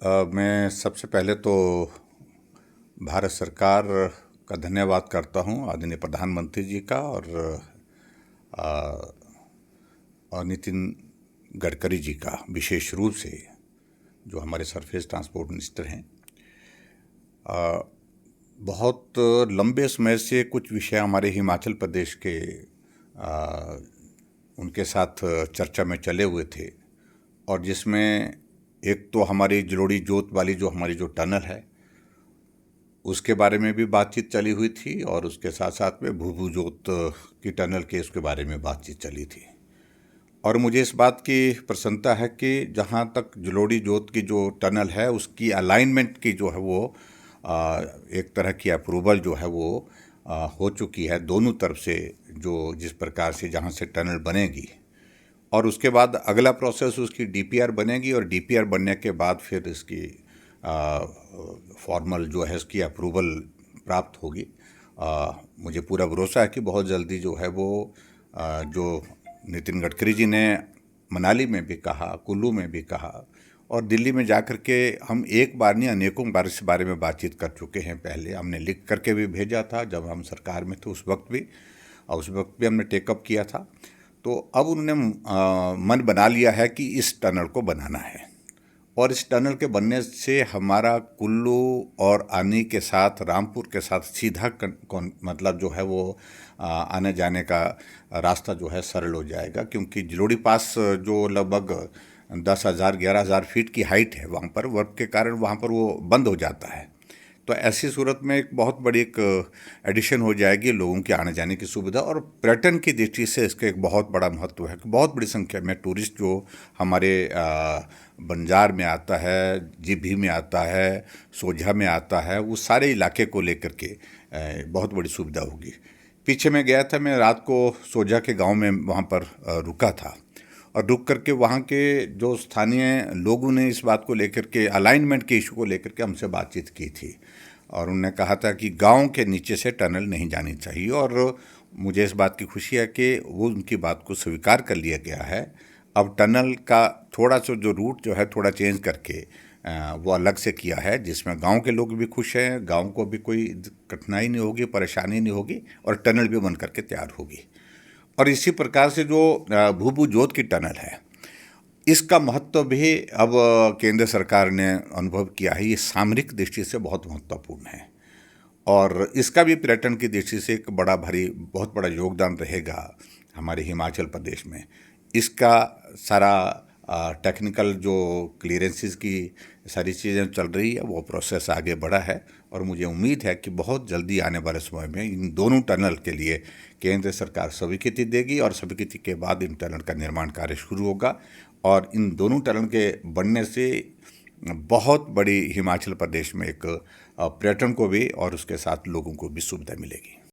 मैं सबसे पहले तो भारत सरकार का धन्यवाद करता हूं, आदरणीय प्रधानमंत्री जी का और नितिन गडकरी जी का विशेष रूप से, जो हमारे सरफेस ट्रांसपोर्ट मिनिस्टर हैं। बहुत लंबे समय से कुछ विषय हमारे हिमाचल प्रदेश के उनके साथ चर्चा में चले हुए थे, और जिसमें एक तो हमारी जलोड़ी जोत वाली जो हमारी जो टनल है उसके बारे में भी बातचीत चली हुई थी, और उसके साथ साथ में भूभू जोत की टनल के उसके बारे में बातचीत चली थी। और मुझे इस बात की प्रसन्नता है कि जहाँ तक जलोड़ी जोत की जो टनल है उसकी अलाइनमेंट की जो है वो एक तरह की अप्रूवल जो है वो हो चुकी है दोनों तरफ से, जो जिस प्रकार से जहाँ से टनल बनेगी। और उसके बाद अगला प्रोसेस उसकी डीपीआर बनेगी, और डीपीआर बनने के बाद फिर इसकी फॉर्मल जो है इसकी अप्रूवल प्राप्त होगी। मुझे पूरा भरोसा है कि बहुत जल्दी जो है वो जो नितिन गडकरी जी ने मनाली में भी कहा, कुल्लू में भी कहा, और दिल्ली में जाकर के हम एक बार नहीं अनेकों बार इस बारे में बातचीत कर चुके हैं। पहले हमने लिख करके भी भेजा था जब हम सरकार में थे उस वक्त भी, और उस वक्त भी हमने टेकअप किया था। तो अब उन्होंने मन बना लिया है कि इस टनल को बनाना है, और इस टनल के बनने से हमारा कुल्लू और आनी के साथ, रामपुर के साथ सीधा मतलब जो है वो आने जाने का रास्ता जो है सरल हो जाएगा। क्योंकि जलोड़ी पास जो लगभग 10,000 11,000 फीट की हाइट है, वहाँ पर वर्क के कारण वहाँ पर वो बंद हो जाता है। तो ऐसी सूरत में एक बहुत बड़ी एक एडिशन हो जाएगी लोगों के आने जाने की सुविधा, और पर्यटन की दृष्टि से इसका एक बहुत बड़ा महत्व है कि बहुत बड़ी संख्या में टूरिस्ट जो हमारे बंजार में आता है, जीभी में आता है, सोझा में आता है, वो सारे इलाके को लेकर के बहुत बड़ी सुविधा होगी। पीछे मैं गया था, मैं रात को सोझा के गांव में वहाँ पर रुका था, और रुक करके वहाँ के जो स्थानीय लोगों ने इस बात को लेकर के, अलाइनमेंट के इशू को लेकर के हमसे बातचीत की थी, और उन्होंने कहा था कि गांव के नीचे से टनल नहीं जानी चाहिए। और मुझे इस बात की खुशी है कि वो उनकी बात को स्वीकार कर लिया गया है। अब टनल का थोड़ा सा जो रूट जो है थोड़ा चेंज करके वो अलग से किया है, जिसमें गांव के लोग भी खुश हैं, गांव को भी कोई कठिनाई नहीं होगी, परेशानी नहीं होगी, और टनल भी बन करके तैयार होगी। और इसी प्रकार से जो भूभू जोत की टनल है, इसका महत्व भी अब केंद्र सरकार ने अनुभव किया है। ये सामरिक दृष्टि से बहुत महत्वपूर्ण है, और इसका भी पर्यटन की दृष्टि से एक बड़ा भारी बहुत बड़ा योगदान रहेगा हमारे हिमाचल प्रदेश में। इसका सारा टेक्निकल जो क्लियरेंसेस की सारी चीज़ें चल रही है, वो प्रोसेस आगे बढ़ा है, और मुझे उम्मीद है कि बहुत जल्दी आने वाले समय में इन दोनों टनल के लिए केंद्र सरकार स्वीकृति देगी, और स्वीकृति के बाद इन टनल का निर्माण कार्य शुरू होगा। और इन दोनों टनल के बनने से बहुत बड़ी हिमाचल प्रदेश में एक पर्यटन को भी और उसके साथ लोगों को भी सुविधा मिलेगी।